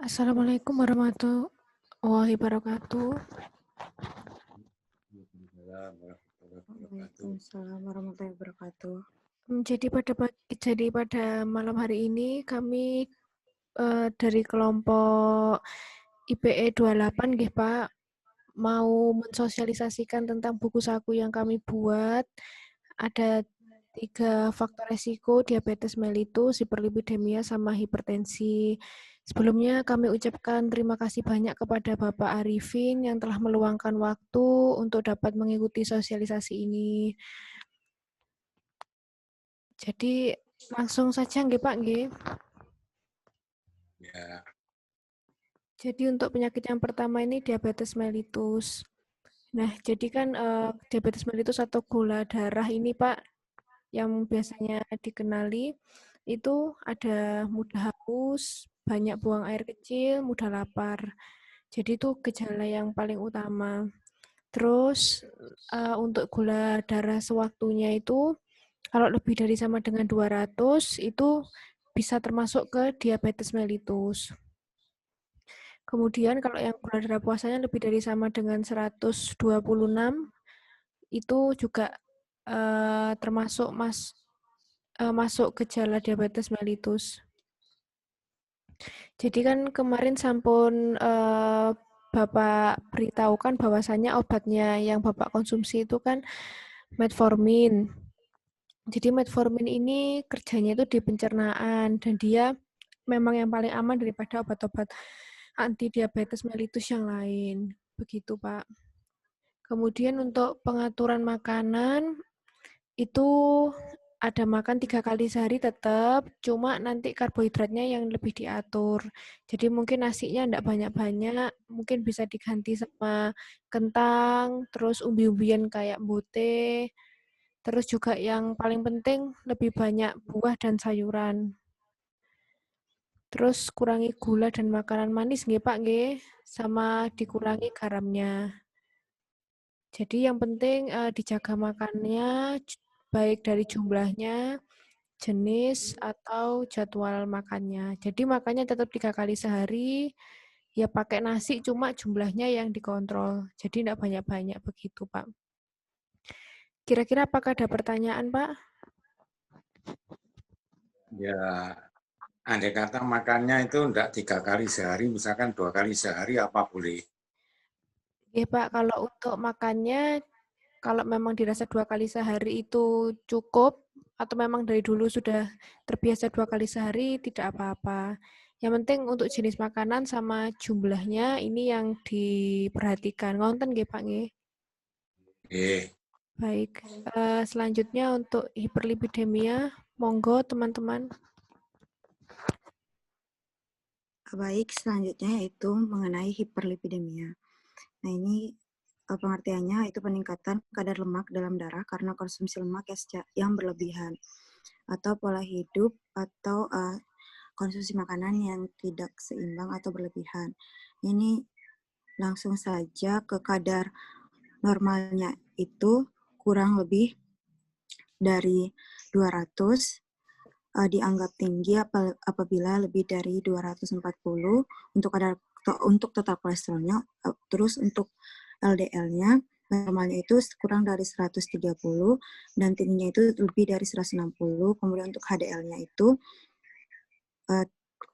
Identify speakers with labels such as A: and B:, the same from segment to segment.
A: Assalamualaikum warahmatullahi wabarakatuh.
B: Waalaikumsalam warahmatullahi wabarakatuh.
A: Jadi pada malam hari ini kami dari kelompok IPE 28 nggih Pak, mau mensosialisasikan tentang buku saku yang kami buat. Ada 3 faktor resiko diabetes mellitus, hiperlipidemia, sama hipertensi. Sebelumnya kami ucapkan terima kasih banyak kepada Bapak Arifin yang telah meluangkan waktu untuk dapat mengikuti sosialisasi ini. Jadi langsung saja nggih Pak nggih.
C: Ya.
A: Jadi untuk penyakit yang pertama ini diabetes mellitus. Nah, jadi kan diabetes mellitus atau gula darah ini Pak, yang biasanya dikenali itu ada mudah haus, banyak buang air kecil, mudah lapar. Jadi itu gejala yang paling utama. Terus untuk gula darah sewaktunya itu kalau lebih dari sama dengan 200 itu bisa termasuk ke diabetes mellitus. Kemudian kalau yang gula darah puasanya lebih dari sama dengan 126 itu juga termasuk masuk gejala diabetes mellitus. Jadi kan kemarin sampun Bapak beritahukan bahwasannya obatnya yang Bapak konsumsi itu kan metformin. Jadi metformin ini kerjanya itu di pencernaan dan dia memang yang paling aman daripada obat-obat anti diabetes mellitus yang lain. Begitu, Pak. Kemudian untuk pengaturan makanan itu ada makan 3 kali sehari tetap, cuma nanti karbohidratnya yang lebih diatur. Jadi mungkin nasinya enggak banyak-banyak, mungkin bisa diganti sama kentang, terus umbi-umbian kayak bote, terus juga yang paling penting lebih banyak buah dan sayuran. Terus kurangi gula dan makanan manis nggih Pak nggih, sama dikurangi garamnya. Jadi yang penting dijaga makannya baik dari jumlahnya, jenis, atau jadwal makannya. Jadi makannya tetap 3 kali sehari, ya pakai nasi cuma jumlahnya yang dikontrol. Jadi enggak banyak-banyak begitu, Pak. Kira-kira apakah ada pertanyaan, Pak?
C: Ya, andai kata makannya itu enggak 3 kali sehari, misalkan 2 kali sehari, apa boleh?
A: Iya, Pak. Kalau untuk makannya, kalau memang dirasa 2 kali sehari itu cukup, atau memang dari dulu sudah terbiasa 2 kali sehari, tidak apa-apa. Yang penting untuk jenis makanan sama jumlahnya ini yang diperhatikan. Ngonten nggih, Pak nggih? Baik. Selanjutnya untuk hiperlipidemia, monggo teman-teman.
B: Baik, selanjutnya yaitu mengenai hiperlipidemia. Nah, ini pengertiannya itu peningkatan kadar lemak dalam darah karena konsumsi lemak yang berlebihan atau pola hidup atau konsumsi makanan yang tidak seimbang atau berlebihan. Ini langsung saja ke kadar normalnya itu kurang lebih dari 200 dianggap tinggi apabila lebih dari 240 untuk total kolesterolnya. Terus untuk LDL-nya normalnya itu kurang dari 130 dan tingginya itu lebih dari 160. Kemudian untuk HDL-nya itu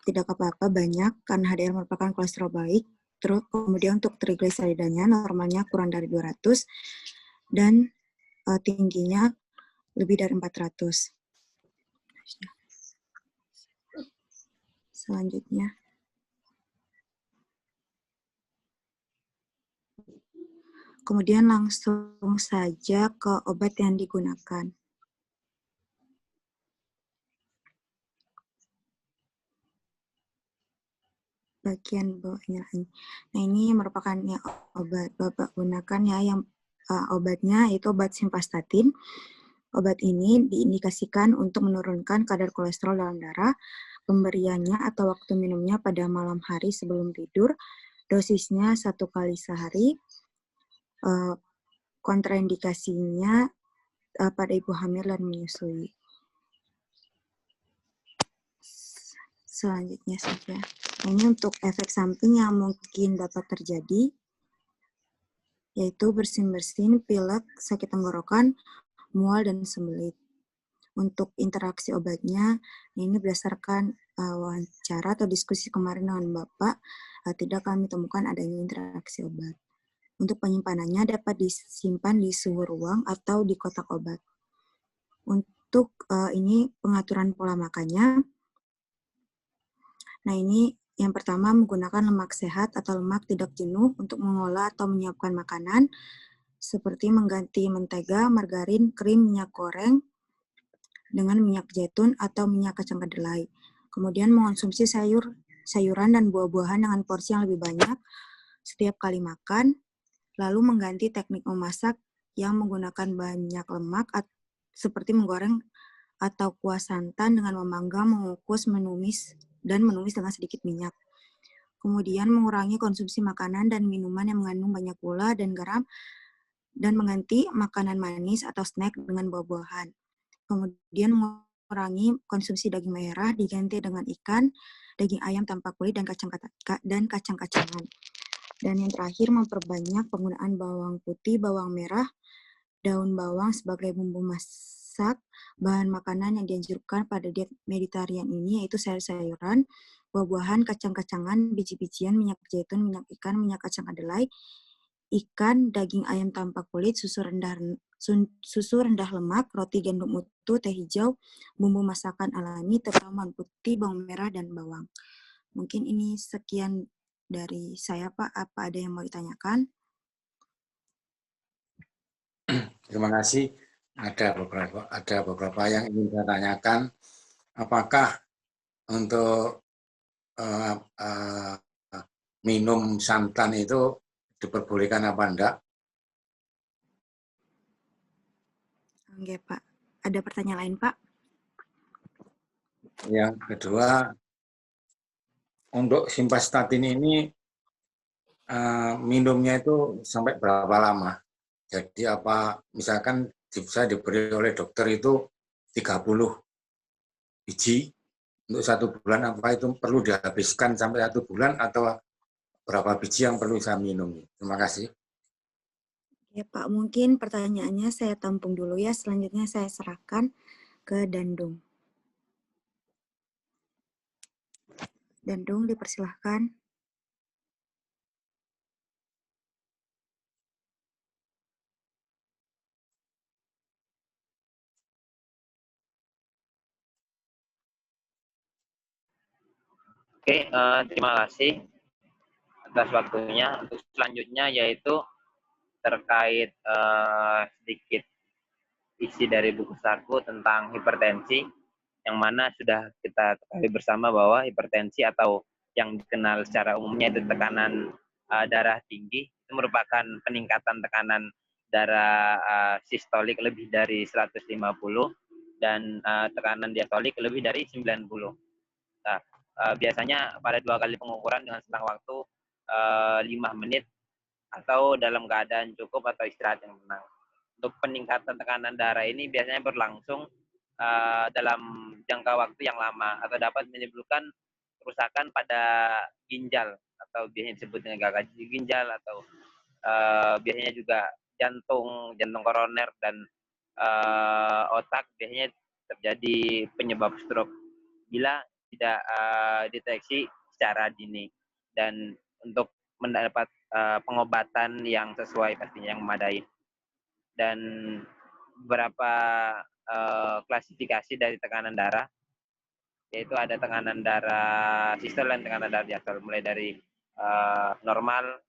B: tidak apa-apa banyak karena HDL merupakan kolesterol baik. Terus kemudian untuk trigliseridanya normalnya kurang dari 200 dan tingginya lebih dari 400. Selanjutnya. Kemudian langsung saja ke obat yang digunakan. Bagian bawahnya. Nah, ini merupakan ya, obat Bapak gunakan ya, yang obatnya itu obat simvastatin. Obat ini diindikasikan untuk menurunkan kadar kolesterol dalam darah. Pemberiannya atau waktu minumnya pada malam hari sebelum tidur. Dosisnya 1 kali sehari. Kontraindikasinya pada ibu hamil dan menyusui. Selanjutnya saja. Nah, ini untuk efek samping yang mungkin dapat terjadi, yaitu bersin-bersin, pilek, sakit tenggorokan, mual, dan sembelit. Untuk interaksi obatnya, ini berdasarkan wawancara atau diskusi kemarin dengan Bapak, tidak kami temukan adanya interaksi obat. Untuk penyimpanannya dapat disimpan di suhu ruang atau di kotak obat. Untuk ini pengaturan pola makannya, nah ini yang pertama menggunakan lemak sehat atau lemak tidak jenuh untuk mengolah atau menyiapkan makanan, seperti mengganti mentega, margarin, krim, minyak goreng, dengan minyak zaitun atau minyak kacang kedelai. Kemudian mengonsumsi sayuran dan buah-buahan dengan porsi yang lebih banyak setiap kali makan, lalu mengganti teknik memasak yang menggunakan banyak lemak seperti menggoreng atau kuah santan dengan memanggang, mengukus, menumis dengan sedikit minyak. Kemudian mengurangi konsumsi makanan dan minuman yang mengandung banyak gula dan garam dan mengganti makanan manis atau snack dengan buah-buahan. Kemudian mengurangi konsumsi daging merah diganti dengan ikan, daging ayam tanpa kulit, dan kacang-kacangan. Dan yang terakhir, memperbanyak penggunaan bawang putih, bawang merah, daun bawang sebagai bumbu masak. Bahan makanan yang dianjurkan pada diet Mediterranean ini yaitu sayur-sayuran, buah-buahan, kacang-kacangan, biji-bijian, minyak zaitun, minyak ikan, minyak kacang kedelai, ikan, daging ayam tanpa kulit, susu rendah lemak, roti gandum utuh, teh hijau, bumbu masakan alami, terutama bawang putih, bawang merah, dan bawang. Mungkin ini sekian dari saya, Pak. Apa ada yang mau ditanyakan?
C: Terima kasih. Ada beberapa yang ingin saya tanyakan. Apakah untuk minum santan itu diperbolehkan apa enggak?
B: Oke, Pak. Ada pertanyaan lain, Pak?
C: Yang kedua, untuk simvastatin ini minumnya itu sampai berapa lama? Jadi apa misalkan bisa diberi oleh dokter itu 30 biji untuk 1 bulan, apa itu perlu dihabiskan sampai 1 bulan atau berapa biji yang perlu saya minum? Terima kasih.
B: Ya, Pak. Mungkin pertanyaannya saya tampung dulu ya. Selanjutnya saya serahkan ke Dandung. Dandung, dipersilahkan.
D: Oke, terima kasih atas waktunya. Untuk selanjutnya yaitu terkait sedikit isi dari buku saku tentang hipertensi, yang mana sudah kita ketahui bersama bahwa hipertensi atau yang dikenal secara umumnya itu tekanan darah tinggi, itu merupakan peningkatan tekanan darah sistolik lebih dari 150 dan tekanan diastolik lebih dari 90. Nah, biasanya pada 2 kali pengukuran dengan selang waktu 5 menit atau dalam keadaan cukup atau istirahat yang tenang. Untuk peningkatan tekanan darah ini biasanya berlangsung dalam jangka waktu yang lama atau dapat menimbulkan kerusakan pada ginjal atau biasanya disebut dengan gagal ginjal atau biasanya juga jantung koroner dan otak biasanya terjadi penyebab stroke bila tidak deteksi secara dini, dan untuk mendapat pengobatan yang sesuai pastinya yang memadai. Dan beberapa klasifikasi dari tekanan darah, yaitu ada tekanan darah sistol dan tekanan darah diastol, mulai dari normal,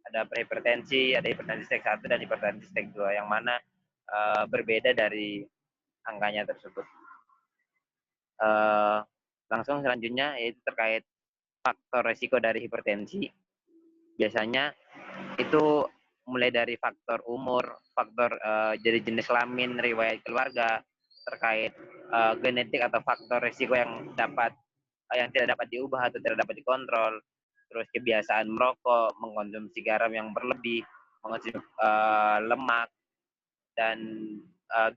D: ada hipertensi, ada hipertensi stage 1 dan hipertensi stage 2, yang mana berbeda dari angkanya tersebut. Langsung selanjutnya yaitu terkait faktor resiko dari hipertensi. Biasanya itu mulai dari faktor umur, faktor dari jenis kelamin, riwayat keluarga, terkait genetik atau faktor resiko yang tidak dapat diubah atau tidak dapat dikontrol, terus kebiasaan merokok, mengkonsumsi garam yang berlebih, mengkonsumsi lemak, dan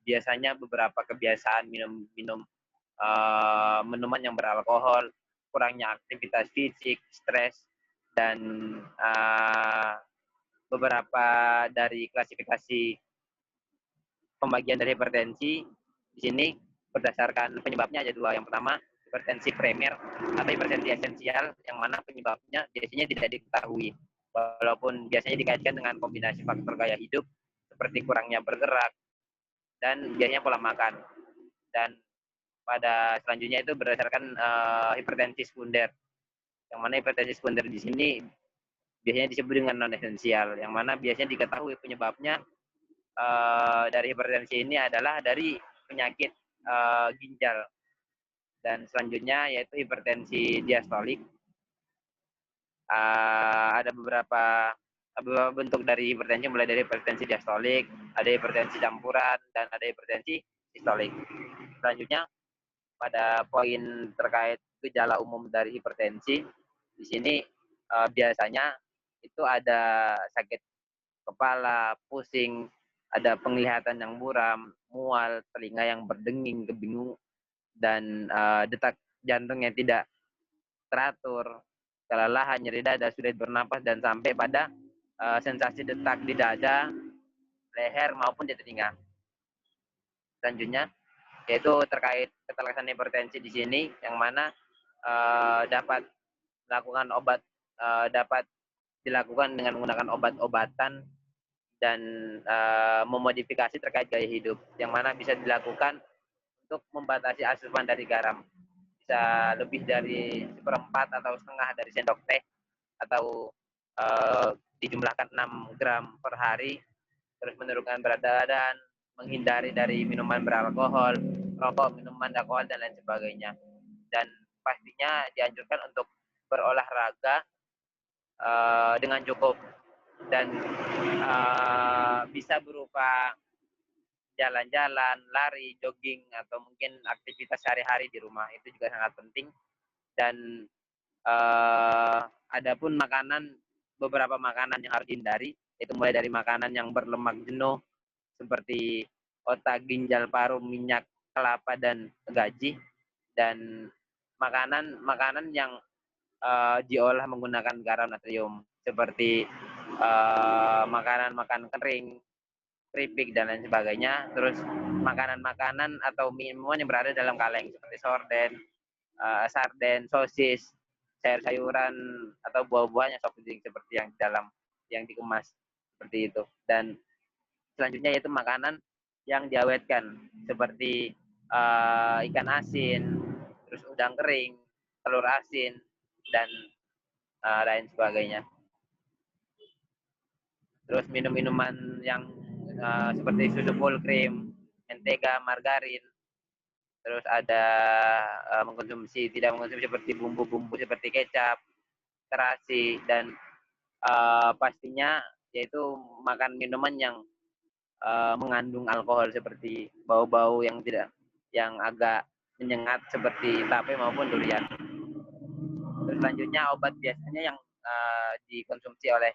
D: biasanya beberapa kebiasaan minum minuman yang beralkohol, kurangnya aktivitas fisik, stres, dan beberapa dari klasifikasi pembagian dari hipertensi di sini berdasarkan penyebabnya ada dua. Yang pertama, hipertensi primer atau hipertensi esensial, yang mana penyebabnya biasanya tidak diketahui, walaupun biasanya dikaitkan dengan kombinasi faktor gaya hidup seperti kurangnya bergerak dan biasanya pola makan. Dan pada selanjutnya itu berdasarkan hipertensi sekunder, yang mana hipertensi sekunder di sini biasanya disebut dengan non esensial, yang mana biasanya diketahui penyebabnya dari hipertensi ini adalah dari penyakit ginjal. Dan selanjutnya yaitu hipertensi diastolik. Ada beberapa bentuk dari hipertensi, mulai dari hipertensi diastolik, ada hipertensi campuran, dan ada hipertensi sistolik. Selanjutnya pada poin terkait gejala umum dari hipertensi, di sini biasanya itu ada sakit kepala, pusing, ada penglihatan yang buram, mual, telinga yang berdenging, kebingungan, dan detak jantung yang tidak teratur, kelelahan, nyeri dada, sulit bernapas, dan sampai pada sensasi detak di dada, leher, maupun di telinga. Selanjutnya, yaitu terkait keterleksan hipertensi di sini, yang mana dapat melakukan dapat dilakukan dengan menggunakan obat-obatan dan memodifikasi terkait gaya hidup, yang mana bisa dilakukan untuk membatasi asupan dari garam, bisa lebih dari 1/4 atau setengah dari sendok teh, atau dijumlahkan 6 gram per hari, terus menurunkan berat badan, menghindari dari minuman beralkohol, rokok, minuman alkohol, dan lain sebagainya. Dan pastinya dianjurkan untuk berolahraga dengan cukup, dan bisa berupa jalan-jalan, lari, jogging, atau mungkin aktivitas sehari-hari di rumah. Itu juga sangat penting. Dan adapun beberapa makanan yang harus dihindari, itu mulai dari makanan yang berlemak jenuh seperti otak, ginjal, paru, minyak, kelapa, dan gaji, dan makanan yang diolah menggunakan garam natrium seperti makanan kering, keripik, dan lain sebagainya. Terus makanan-makanan atau minuman yang berada dalam kaleng seperti sarden, sosis, sayur-sayuran, atau buah-buahan yang soft drink seperti yang dikemas seperti itu. Dan selanjutnya yaitu makanan yang diawetkan seperti ikan asin, terus udang kering, telur asin, dan lain sebagainya. Terus minum-minuman yang seperti susu full cream, mentega, margarin. Terus ada tidak mengkonsumsi seperti bumbu-bumbu seperti kecap, terasi, dan pastinya yaitu makan minuman yang mengandung alkohol seperti bau-bau yang agak menyengat seperti tape maupun durian. Terus selanjutnya obat biasanya yang dikonsumsi oleh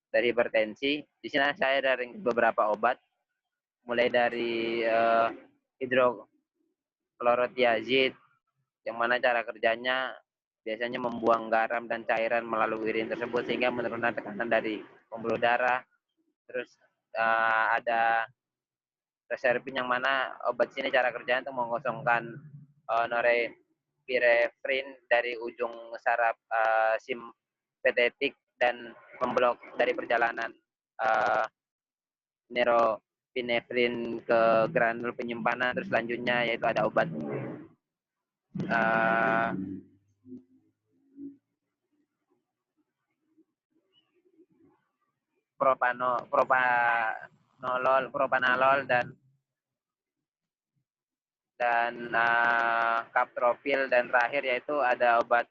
D: dari hipertensi. Di sini saya dari beberapa obat, mulai dari hidroklorotiazid, yang mana cara kerjanya biasanya membuang garam dan cairan melalui urin tersebut sehingga menurunkan tekanan dari pembuluh darah. Terus ada reserpin, yang mana obat sini cara kerjanya untuk mengosongkan norepinefrin dari ujung saraf simpatetik dan memblok dari perjalanan norepinefrin ke granul penyimpanan. Terus selanjutnya yaitu ada obat propanolol dan kaptropil, dan terakhir yaitu ada obat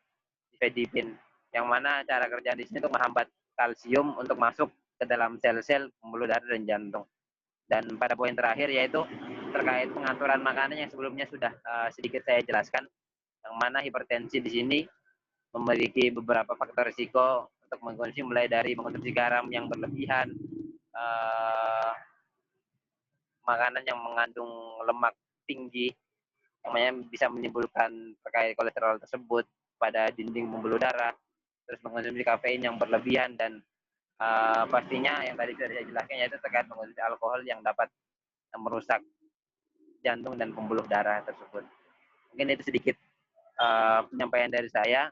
D: nifedipin, yang mana cara kerja di sini untuk menghambat kalsium untuk masuk ke dalam sel-sel pembuluh darah dan jantung. Dan pada poin terakhir yaitu terkait pengaturan makanan yang sebelumnya sudah sedikit saya jelaskan, yang mana hipertensi di sini memiliki beberapa faktor risiko untuk mengkonsumsi, mulai dari mengkonsumsi garam yang berlebihan, makanan yang mengandung lemak tinggi, namanya bisa menimbulkan terkait kolesterol tersebut pada dinding pembuluh darah, terus mengonsumsi kafein yang berlebihan, dan pastinya yang tadi sudah saya jelaskan yaitu terkait mengonsumsi alkohol yang dapat merusak jantung dan pembuluh darah tersebut. Mungkin itu sedikit penyampaian dari saya.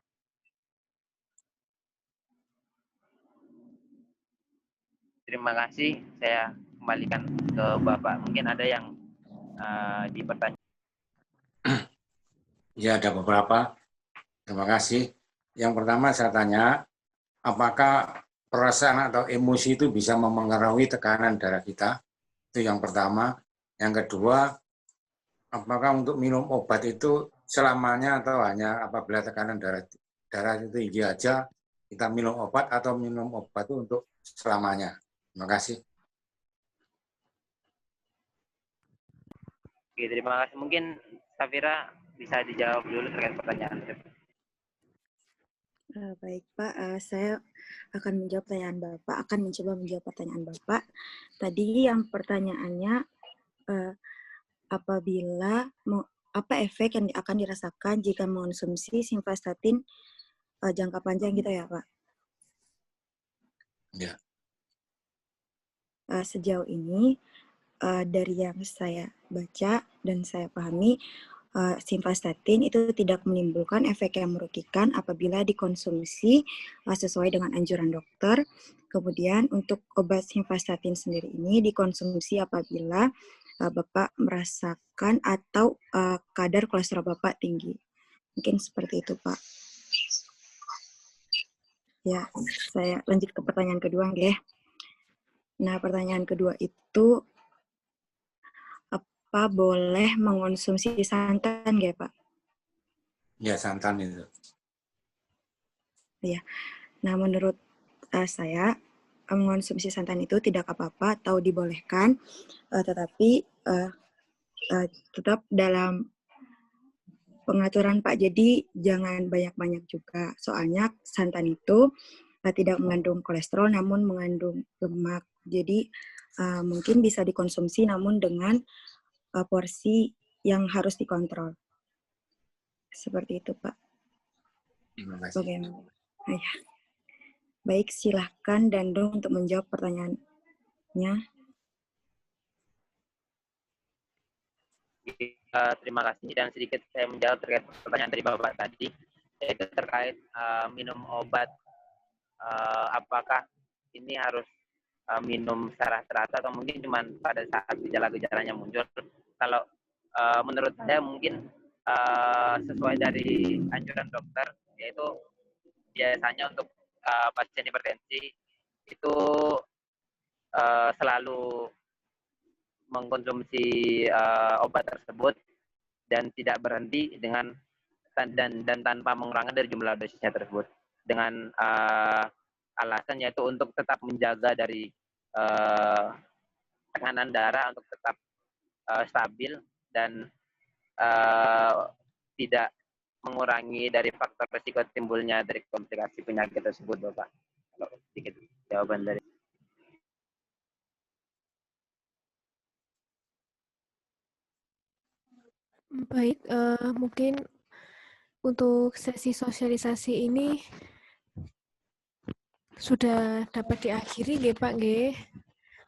D: Terima kasih. Saya kembalikan ke Bapak. Mungkin ada yang dipertanyakan.
C: Ya, ada beberapa. Terima kasih. Yang pertama saya tanya, apakah perasaan atau emosi itu bisa memengaruhi tekanan darah kita? Itu yang pertama. Yang kedua, apakah untuk minum obat itu selamanya atau hanya apabila tekanan darah itu tinggi aja kita minum obat, atau minum obat itu untuk selamanya? Terima kasih.
D: Oke, terima kasih. Mungkin Safira bisa dijawab dulu terkait pertanyaan tersebut.
B: Baik Pak, saya akan menjawab pertanyaan Bapak, akan mencoba menjawab pertanyaan Bapak. Tadi yang pertanyaannya, apa efek yang akan dirasakan jika mengonsumsi simvastatin jangka panjang gitu ya Pak?
C: Ya.
B: Sejauh ini, dari yang saya baca dan saya pahami, simvastatin itu tidak menimbulkan efek yang merugikan apabila dikonsumsi sesuai dengan anjuran dokter. Kemudian untuk obat simvastatin sendiri ini dikonsumsi apabila Bapak merasakan atau kadar kolesterol Bapak tinggi. Mungkin seperti itu, Pak. Ya, saya lanjut ke pertanyaan kedua, nggih. Nah, pertanyaan kedua itu, apa boleh mengonsumsi santan, nggih, Pak?
C: Ya, santan itu.
B: Ya. Nah, menurut saya, mengonsumsi santan itu tidak apa-apa atau dibolehkan, tetapi tetap dalam pengaturan Pak. Jadi jangan banyak-banyak juga. Soalnya santan itu tidak mengandung kolesterol namun mengandung lemak. Jadi mungkin bisa dikonsumsi namun dengan porsi yang harus dikontrol. Seperti itu Pak.
C: Terima kasih.
B: Bagaimana? Ya. Baik, silahkan Dandung untuk menjawab pertanyaannya.
D: Terima kasih, dan sedikit saya menjawab terkait pertanyaan dari Bapak tadi, yaitu terkait minum obat, apakah ini harus minum secara teratur atau mungkin cuma pada saat gejala-gejalanya muncul. Kalau menurut saya mungkin sesuai dari anjuran dokter, yaitu biasanya untuk pasien hipertensi itu selalu mengkonsumsi obat tersebut dan tidak berhenti dengan dan tanpa mengurangi dari jumlah dosisnya tersebut, dengan alasan yaitu untuk tetap menjaga dari tekanan darah untuk tetap stabil dan tidak mengurangi dari faktor risiko timbulnya dari komplikasi penyakit tersebut, Bapak. Kalau sedikit jawaban dari.
A: Baik, mungkin untuk sesi sosialisasi ini sudah dapat diakhiri nggih Pak nggih.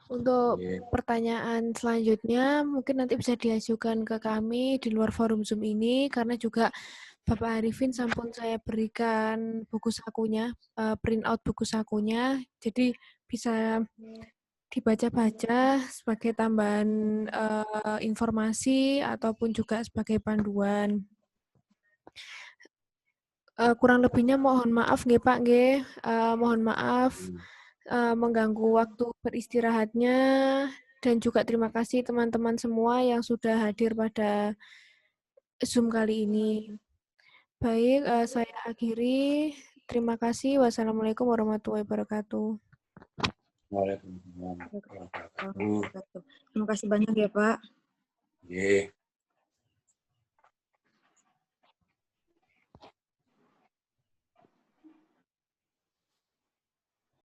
A: Untuk pertanyaan selanjutnya mungkin nanti bisa diajukan ke kami di luar forum Zoom ini, karena juga Bapak Arifin sampun saya berikan buku sakunya, print out buku sakunya, jadi bisa dibaca-baca sebagai tambahan informasi ataupun juga sebagai panduan. Kurang lebihnya mohon maaf nggih Pak nggih, mohon maaf mengganggu waktu beristirahatnya, dan juga terima kasih teman-teman semua yang sudah hadir pada Zoom kali ini. Baik, saya akhiri. Terima kasih. Wassalamualaikum warahmatullahi wabarakatuh.
C: Waalaikumsalam warahmatullahi wabarakatuh.
B: Terima kasih banyak ya Pak.
C: Yeah.